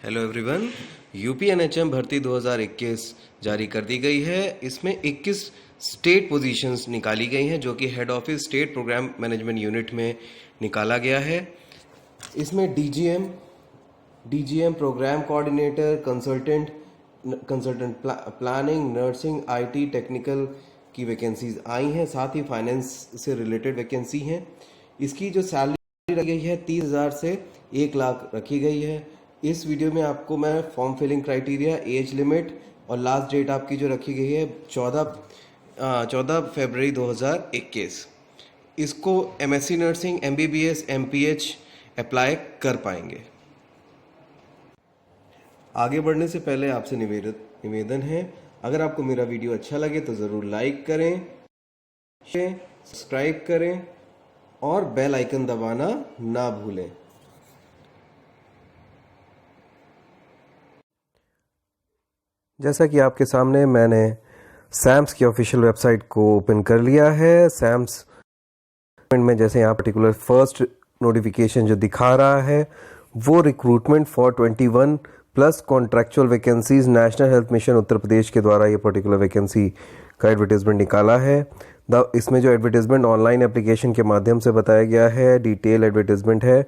Hello everyone. यूपीएनएचएम भर्ती 2021 जारी कर दी गई है। इसमें 21 स्टेट पोजीशंस निकाली गई हैं जो कि head office state programme management unit में निकाला गया है। इसमें DGM programme coordinator, consultant planning, nursing, IT technical की वैकेंसीज आई हैं। साथ ही फाइनेंस से रिलेटेड वैकेंसी हैं। इसकी जो सैलरी रखी गई है 30,000 से 1 लाख रखी गई है। इस वीडियो में आपको मैं form filling criteria, age limit और लास्ट डेट आपकी जो रखी गई है 14 फरवरी 2021, इसको MSc nursing, MBBS, MPH apply कर पाएंगे। आगे बढ़ने से पहले आपसे निवेदन है, अगर आपको मेरा वीडियो अच्छा लगे तो ज़रूर लाइक करें, सब्सक्राइब करें और बेल आइकन दबाना ना भूलें। जैसा कि आपके सामने मैंने सैम्स की ऑफिशियल वेबसाइट को ओपन कर लिया है। सैम्स में जैसे यहाँ पर्टिकुलर फर्स्ट नोटिफिकेशन जो दिखा रहा है वो recruitment for 21 plus contractual vacancies national health mission Uttar Pradesh के द्वारा ये पर्टिकुलर वैकेंसी का एडवर्टीजमेंट निकाला है। इसमें जो एडवर्टीजमेंट ऑनलाइन एप्लीकेशन के माध्यम से बताया गया है, डिटेल एडवर्टीजमेंट है,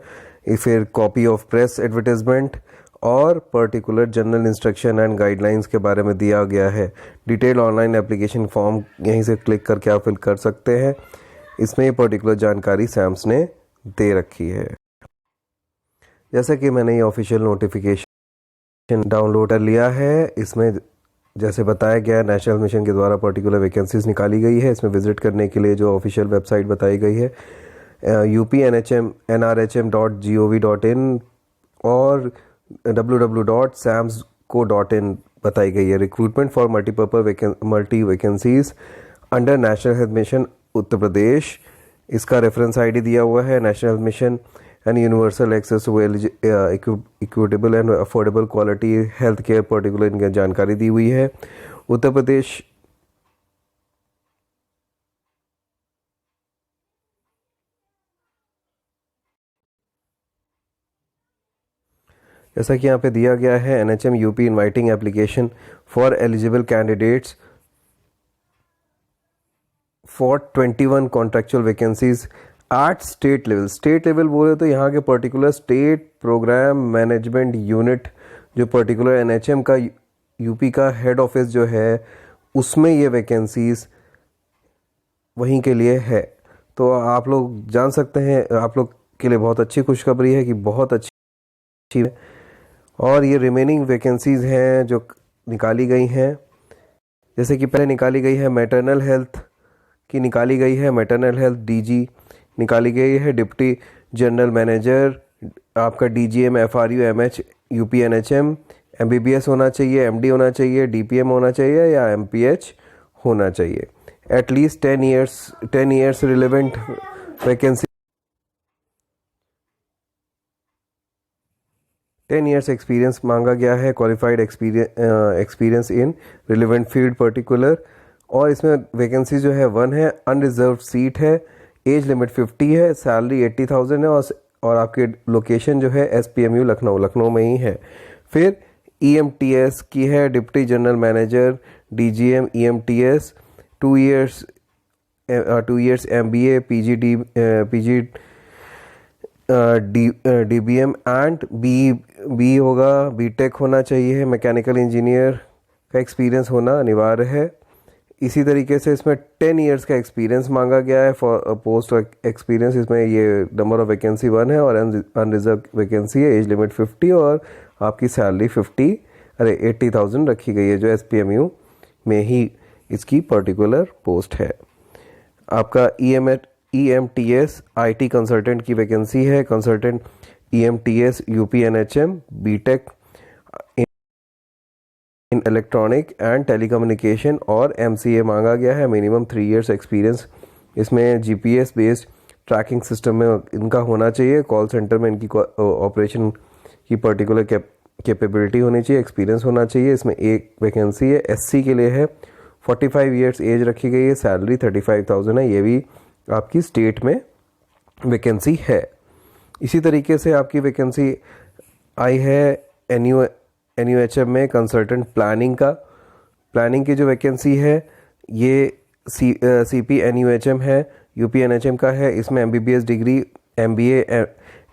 फिर कॉपी ऑफ प्रेस एडवर्टीजमेंट और particular general instruction and guidelines के बारे में दिया गया है। डिटेल ऑनलाइन एप्लीकेशन फॉर्म यहीं से क्लिक करके आप फिल कर सकते हैं। इसमें ये पर्टिकुलर जानकारी सैम्स ने दे रखी है। जैसा कि मैंने ये ऑफिशियल नोटिफिकेशन डाउनलोड कर लिया है, इसमें जैसे बताया गया नेशनल मिशन के द्वारा पर्टिकुलर वैकेंसीज निकाली गई है। इसमें विजिट करने के लिए जो ऑफिशियल वेबसाइट बताई गई है upnhm.nrhm.gov.in और www.sams.co.in बताई गई है। Recruitment for multi vacancies under national health mission Uttar Pradesh, इसका रेफरेंस आईडी दिया हुआ है। National health mission and universal access to equitable and affordable quality health care particular इनकी जानकारी दी हुई है। उत्तर प्रदेश जैसा कि यहाँ पे दिया गया है, NHM UP inviting application for eligible candidates for 21 contractual vacancies at state level. State level बोले तो यहाँ के particular state programme management unit जो पर्टिकुलर एनएचएम का यूपी का हेड ऑफिस जो है उसमें ये वैकेंसीज वहीं के लिए है। तो आप लोग जान सकते हैं, आप लोग के लिए बहुत अच्छी खुशखबरी है कि बहुत अच्छी है। और ये रिमेनिंग वैकेंसीज हैं जो निकाली गई हैं, जैसे कि पहले निकाली गई है मैटरनल हेल्थ की, निकाली गई है मैटरनल हेल्थ डीजी, निकाली गई है डिप्टी जनरल मैनेजर, आपका डीजीएम एफआरयू एमएच यूपीएनएचएम, एमबीबीएस होना चाहिए, एमडी होना चाहिए, डीपीएम होना चाहिए या एमपीएच होना चाहिए। At least 10 years relevant vacancy, 10 years experience मांगा गया है, qualified experience in relevant field particular. और इसमें वैकेंसी जो है 1 है, अनरिजर्व सीट है, एज लिमिट 50 है, सैलरी 80,000 है और आपकी लोकेशन जो है एसपीएमयू लखनऊ में ही है। फिर ईएमटीएस की है, deputy general manager DGM EMTS, 2 years MBA, PG DBM and B होगा, बीटेक होना चाहिए, मैकेनिकल इंजीनियर का एक्सपीरियंस होना अनिवार्य है। इसी तरीके से इसमें 10 इयर्स का एक्सपीरियंस मांगा गया है फॉर पोस्ट एक्सपीरियंस। इसमें ये नंबर ऑफ वैकेंसी 1 है और अनरिजर्व वैकेंसी है, एज लिमिट 50 और आपकी सैलरी 80,000 रखी गई है जो एसपीएमयू में ही इसकी पर्टिकुलर पोस्ट है। आपका ईएमटीएस आईटी कंसल्टेंट की वैकेंसी है, consultant EMTS UPNHM B Tech in electronic and telecommunication और एमसीए मांगा गया है। मिनिमम 3 इयर्स एक्सपीरियंस इसमें जीपीएस बेस्ड ट्रैकिंग सिस्टम में इनका होना चाहिए। कॉल सेंटर में इनकी ऑपरेशन की पर्टिकुलर कैपेबिलिटी होनी चाहिए, एक्सपीरियंस होना चाहिए। इसमें एक वैकेंसी है, एससी के लिए है, 45 इयर्स एज रखी गई है, सैलरी 35,000 है। ये भी आपकी स्टेट में वैकेंसी है। इसी तरीके से आपकी वैकेंसी आई है NUHM में कंसल्टेंट प्लानिंग की जो वैकेंसी है ये CP NUHM है, UP NHM का है। इसमें MBBS degree, MBA,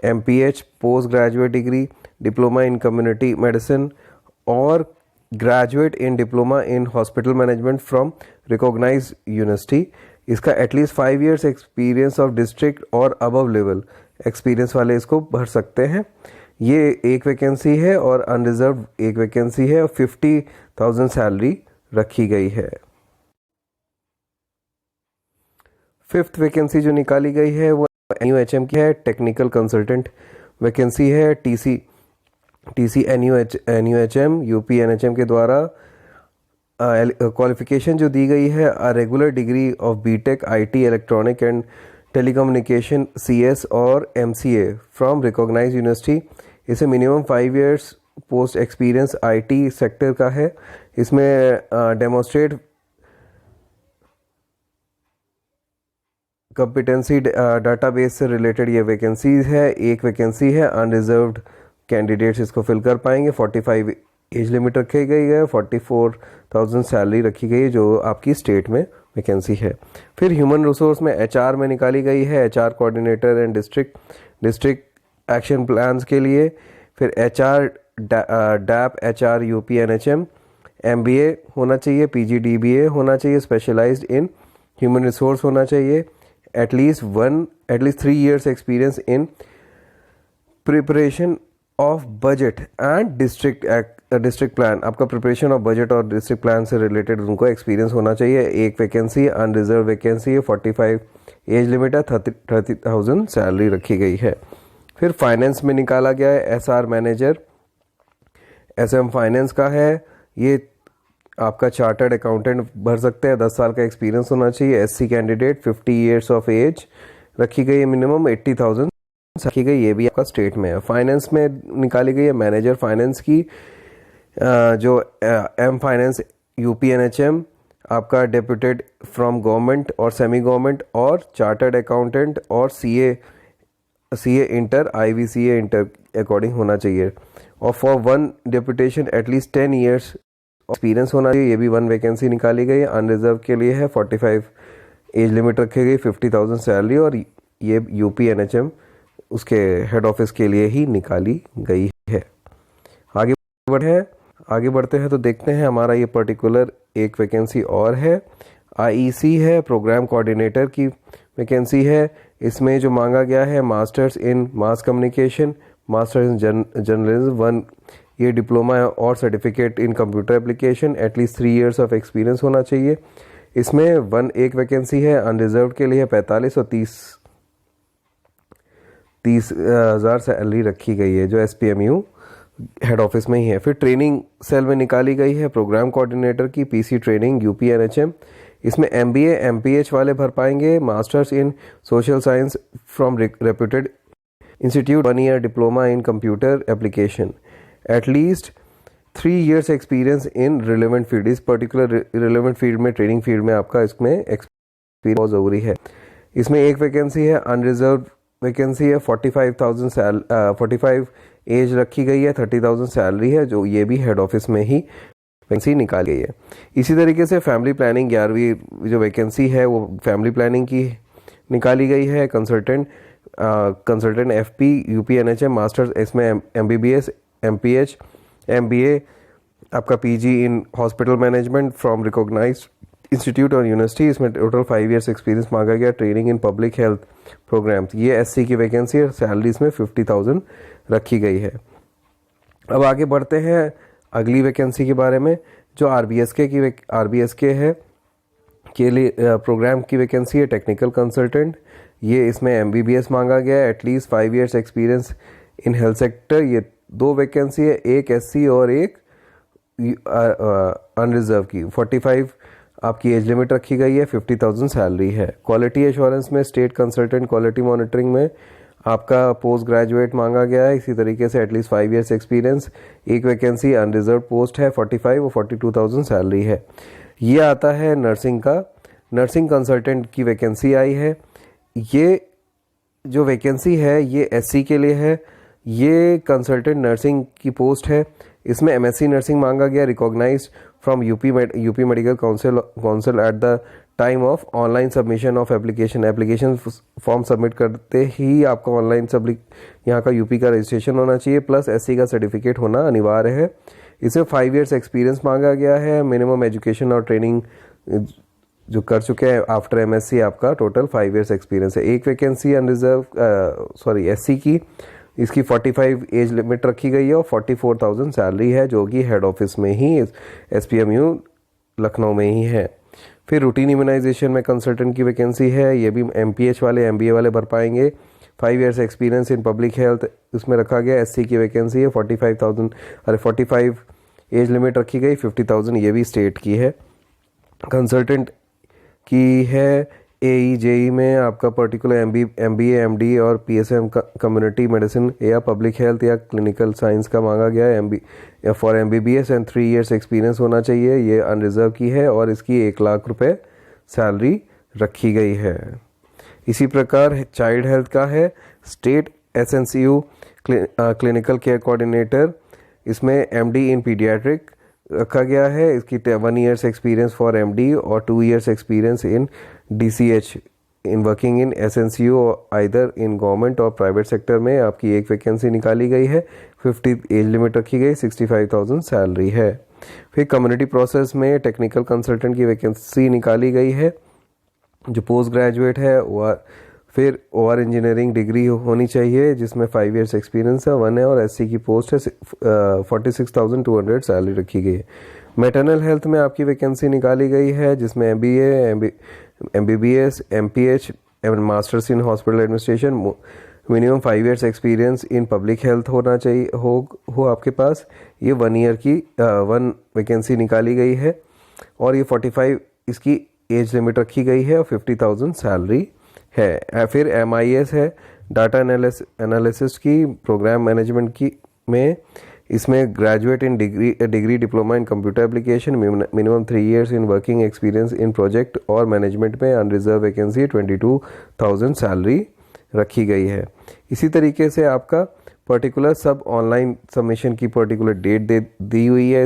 MPH, post graduate degree, diploma in community medicine और graduate in diploma in hospital management from recognised university. इसका at least 5 years experience of district और अबव लेवल एक्सपीरियंस वाले इसको भर सकते हैं। ये एक वैकेंसी है और अनरिजर्व एक वैकेंसी है और 50,000 सैलरी रखी गई है। 5th वैकेंसी जो निकाली गई है वो NUHM की है, टेक्निकल कंसल्टेंट वैकेंसी है। TC NUHM UP NHM के द्वारा क्वालिफिकेशन जो दी गई है, regular degree of BTech IT electronic and telecommunication CS और MCA फ्रॉम रिकॉग्नाइज्ड यूनिवर्सिटी। इसे minimum 5 years post experience IT sector का है। इसमें डेमोस्ट्रेट कॉम्पिटेंसी डाटाबेस से रिलेटेड ये वैकेंसीज है। एक वैकेंसी है, अनरिजर्व्ड कैंडिडेट्स इसको फिल कर पाएंगे। 45 एज लिमिट रखी गई है, 44,000 सैलरी रखी गई है जो आपकी स्टेट में वैकेंसी है। फिर ह्यूमन रिसोर्स में HR में निकाली गई है, HR coordinator and district action plans के लिए। फिर HR DAP HR UP NHM, MBA होना चाहिए, PGDBA होना चाहिए, स्पेशलाइज्ड इन ह्यूमन रिसोर्स होना चाहिए, at least 3 years experience in preparation of budget and district plan. आपका प्रिपरेशन ऑफ बजट और डिस्ट्रिक्ट प्लान से रिलेटेड उनको एक्सपीरियंस होना चाहिए। एक वैकेंसी अनरिजर्व वैकेंसी है, 45 एज लिमिट है, 30,000 सैलरी रखी गई है। फिर फाइनेंस में निकाला गया है SR मैनेजर, SM फाइनेंस का है। ये आपका चार्टर्ड अकाउंटेंट भर सकते हैं, 10 साल का एक्सपीरियंस होना चाहिए। SC candidate, 50 years of age रखी गई है, मिनिमम 80,000 रखी गई, ये भी आपका स्टेट में है। फाइनेंस में निकाली गई है मैनेजर फाइनेंस की, जो M फाइनेंस UP NHM, आपका डेप्यूटेड फ्रॉम गवर्नमेंट और सेमी गवर्नमेंट और चार्टर्ड अकाउंटेंट और CA inter IVCA inter according होना चाहिए। और for 1 deputation at least 10 years experience होना चाहिए। ये भी 1 वैकेंसी निकाली गई है, अनरिजर्व के लिए है, 45 एज लिमिट रखी गई, 50,000 सैलरी और ये UP NHM उसके हेड ऑफिस के लिए ही निकाली गई है। आगे बढ़ते हैं तो देखते हैं हमारा ये पर्टिकुलर एक वैकेंसी और है, IEC है, प्रोग्राम कोऑर्डिनेटर की वैकेंसी है। इसमें जो मांगा गया है, masters in mass communication, masters in journalism 1 year diploma और certificate in computer application, at least 3 years of experience होना चाहिए। इसमें एक वैकेंसी है, अनरिजर्व के लिए 45 और 30,000 सैलरी रखी गई है जो SPMU हेड ऑफिस में ही है। फिर ट्रेनिंग सेल में निकाली गई है प्रोग्राम कोऑर्डिनेटर की, PC ट्रेनिंग UP NHM। इसमें MBA MPH वाले भर पाएंगे, masters in social science from reputed institute, 1 year diploma in computer application, at least 3 years experience in relevant field. इस पर्टिकुलर रिलेवेंट फील्ड में, ट्रेनिंग फील्ड में आपका इसमें एक्सपीरियंस बहुत ज़रूरी है। इसमें एक वैकेंसी है, अनरिजर्व वैकेंसी है, 45 एज रखी गई है, 30,000 सैलरी है, जो ये भी हेड ऑफिस में ही वैकेंसी निकाली गई है। इसी तरीके से फैमिली प्लानिंग 11वीं जो वैकेंसी है वो फैमिली प्लानिंग की निकाली गई है, consultant FP UP NHM, masters इसमें MBBS MPH MBA, आपका PG in hospital management from recognised institute और यूनिवर्सिटी। इसमें टोटल 5 years एक्सपीरियंस मांगा गया, training in public health programmes. ये SC की वैकेंसी है, सैलरी इसमें 50,000 रखी गई है। अब आगे बढ़ते हैं अगली वैकेंसी के बारे में, जो RBSK है के लिए प्रोग्राम की वैकेंसी है, टेक्निकल कंसल्टेंट। ये इसमें MBBS मांगा गया है, at least 5 years experience in health sector. ये 2 वैकेंसी है, एक SC और एक अनरिजर्व की। 45 आपकी एज लिमिट रखी गई है, 50,000 सैलरी है। क्वालिटी एश्योरेंस में स्टेट कंसल्टेंट क्वालिटी मॉनिटरिंग में आपका पोस्ट ग्रेजुएट मांगा गया है, इसी तरीके से एटलीस्ट 5 years एक्सपीरियंस। एक वैकेंसी अनरिजर्व पोस्ट है, 45 और 42,000 सैलरी है। ये आता है नर्सिंग का, नर्सिंग कंसल्टेंट की वैकेंसी आई है। ये जो वैकेंसी है ये SC के लिए है, ये कंसल्टेंट नर्सिंग की पोस्ट है। इसमें एमएससी नर्सिंग मांगा गया, recognised from UP medical council at the time of online submission of application form submit करते ही आपका ऑनलाइन यहाँ का यूपी का रजिस्ट्रेशन होना चाहिए, प्लस एससी का सर्टिफिकेट होना अनिवार्य है। इसमें 5 इयर्स एक्सपीरियंस मांगा गया है। मिनिमम एजुकेशन और ट्रेनिंग जो कर चुके हैं आफ्टर एमएससी, आपका टोटल 5 इयर्स एक्सपीरियंस है। एक वैकेंसी अनरिजर्व एससी की, इसकी 45 एज लिमिट रखी गई है और 44,000 सैलरी है, जो कि हेड ऑफिस में ही एसपीएमयू लखनऊ में ही है। फिर रूटीन इम्यूनाइजेशन में कंसल्टेंट की वैकेंसी है, ये भी एमपीएच वाले एमबीए वाले भर पाएंगे। 5 years experience in public health इसमें रखा गया। एससी की वैकेंसी है 45 एज लिमिट रखी गई, 50,000 ये भी स्टेट की है। कंसल्टेंट की है एई जेई में आपका पर्टिकुलर एमबीए एमडी और पीएसएम कम्युनिटी मेडिसिन या पब्लिक हेल्थ या क्लिनिकल साइंस का मांगा गया है। For MBBS and 3 years experience होना चाहिए। ये अनरिजर्व की है और इसकी 1 लाख रुपए सैलरी रखी गई है। इसी प्रकार चाइल्ड हेल्थ का है, state SNCU clinical care coordinator, इसमें एमडी इन पीडियाट्रिक रखा गया है। इसकी 1 इयर्स एक्सपीरियंस फॉर एमडी और 2 years experience in DCH in working in SNCU either in government और प्राइवेट सेक्टर में आपकी एक वैकेंसी निकाली गई है। 50 एज लिमिट रखी गई, 65,000 सैलरी है। फिर कम्युनिटी प्रोसेस में टेक्निकल कंसल्टेंट की वैकेंसी निकाली गई है, जो पोस्ट ग्रेजुएट है। फिर ओआर इंजीनियरिंग डिग्री होनी चाहिए, जिसमें 5 इयर्स एक्सपीरियंस है, 1 है, और एससी की पोस्ट है। 46,200 सैलरी रखी गई है। मैटरनल हेल्थ में आपकी वैकेंसी निकाली गई है, जिसमें MBA MBBS MPH and masters in hospital administration. Minimum 5 years experience in public health होना चाहिए हो आपके पास। ये 1 ईयर की 1 वैकेंसी निकाली गई है और ये 45 इसकी एज लिमिट रखी गई है और 50,000 सैलरी है। फिर MIS है, डाटा एनालिसिस की, प्रोग्राम मैनेजमेंट की में, इसमें graduate in degree diploma in computer application, minimum 3 years in working experience in project और मैनेजमेंट में, अनरिजर्व वैकेंसी 22,000 सैलरी रखी गई है। इसी तरीके से आपका पर्टिकुलर सब ऑनलाइन सबमिशन की पर्टिकुलर डेट दी हुई है।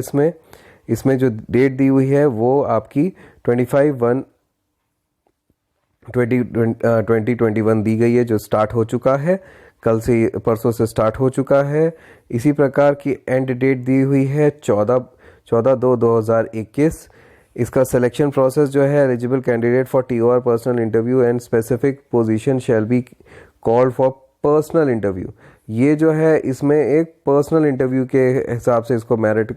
इसमें जो डेट दी हुई है वो आपकी 2021 दी गई है, जो स्टार्ट हो चुका है, कल से परसों से स्टार्ट हो चुका है। इसी प्रकार की एंड डेट दी हुई है 14/2/2021। इसका सिलेक्शन प्रोसेस जो है, eligible candidate for TOR personal interview and specific position shall be called for personal interview. ये जो है, इसमें एक पर्सनल इंटरव्यू के हिसाब से इसको merit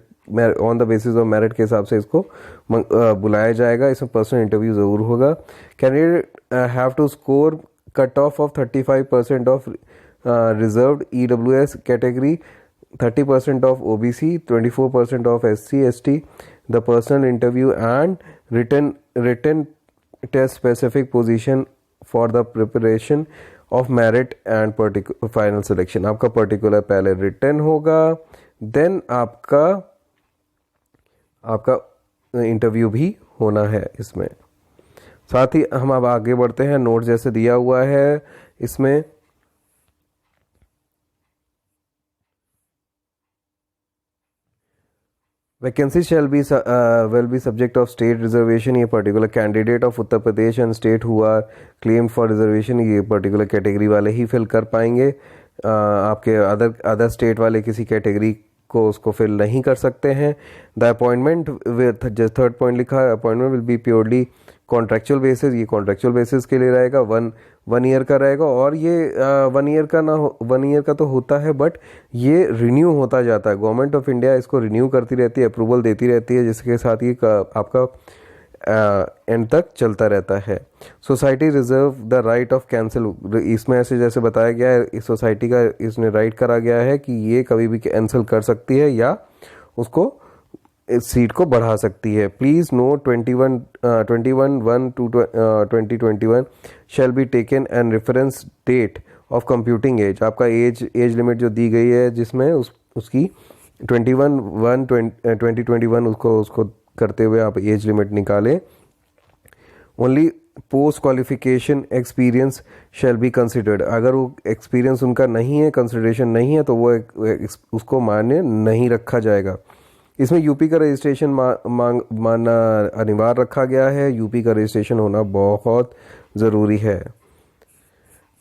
on the basis of merit के हिसाब से इसको बुलाया जाएगा। इसमें पर्सनल इंटरव्यू ज़रूर होगा। Candidate have to score cut off 35% of reserved EWS category, 30% of OBC, 24% of SC ST. The personal interview and written test specific position for the preparation of merit and final selection. आपका particular पहले return होगा, then आपका interview भी होना है इसमें। साथ ही हम अब आगे बढ़ते हैं। नोट जैसे दिया हुआ है इसमें, vacancy shall be will be subject of state reservation. ये particular candidate of Uttar Pradesh and state who are claim for reservation, ये पर्टिकुलर कैटेगरी वाले ही फिल कर पाएंगे। आपके अदर स्टेट वाले किसी कैटेगरी को उसको फिल नहीं कर सकते हैं। The appointment with third point लिखा है, appointment will be purely contractual basis. ये कॉन्ट्रेक्चुअल बेसिस के लिए रहेगा, वन ईयर का रहेगा। और ये 1 ईयर का तो होता है, बट ये रिन्यू होता जाता है। गवर्नमेंट ऑफ इंडिया इसको रिन्यू करती रहती है, अप्रूवल देती रहती है, जिसके साथ ये आपका एंड तक चलता रहता है। Society reserve the right of cancel. इसमें ऐसे जैसे बताया गया है, इस सोसाइटी का इसने राइट करा गया है कि ये कभी भी कैंसिल कर सकती है या उसको इस सीट को बढ़ा सकती है। Please note 21/1/2021 shall be taken and reference date of computing age. आपका एज लिमिट जो दी गई है, जिसमें उसकी 21/1/2021 उसको करते हुए आप एज लिमिट निकालें। Only post qualification experience shall be considered. अगर वो एक्सपीरियंस उनका नहीं है, कंसिडरेशन नहीं है, तो वो उसको मान्य नहीं रखा जाएगा। इसमें यूपी का रजिस्ट्रेशन मानना अनिवार्य रखा गया है। यूपी का रजिस्ट्रेशन होना बहुत ज़रूरी है।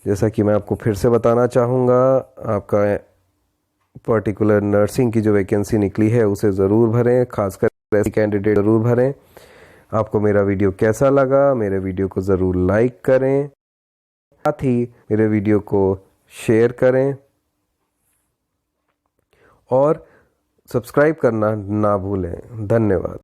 जैसा कि मैं आपको फिर से बताना चाहूँगा, आपका पर्टिकुलर नर्सिंग की जो वैकेंसी निकली है उसे ज़रूर भरें, खासकर ऐसे कैंडिडेट ज़रूर भरें। आपको मेरा वीडियो कैसा लगा? मेरे वीडियो को ज़रूर लाइक करें, साथ ही मेरे वीडियो को शेयर करें और सब्सक्राइब करना ना भूलें। धन्यवाद।